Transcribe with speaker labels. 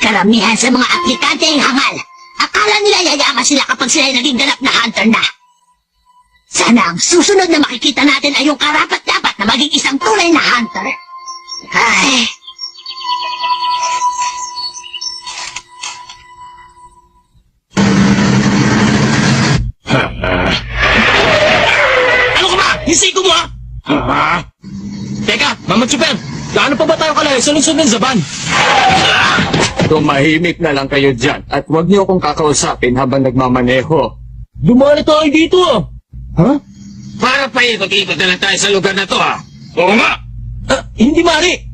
Speaker 1: Karamihan sa mga aplikante ay hangal. Akala nila yayaman sila kapag sila ay naging ganap na hunter na. Sana ang susunod na makikita natin ay yung karapat-dapat na maging isang tunay na hunter. Ay...
Speaker 2: Ano ka ba? Hisiko mo, ha? Teka, Mama Chuper, gaano pa ba tayo kalayo sa lungsod ng Zaban?
Speaker 3: Tumahimik na lang kayo dyan at huwag niyo akong kakausapin habang nagmamaneho.
Speaker 2: Dumali tayo dito,
Speaker 3: Ha?
Speaker 4: Para pa ikot-ikot na lang tayo sa lugar na to, ha?
Speaker 2: Oo nga! Hindi mari!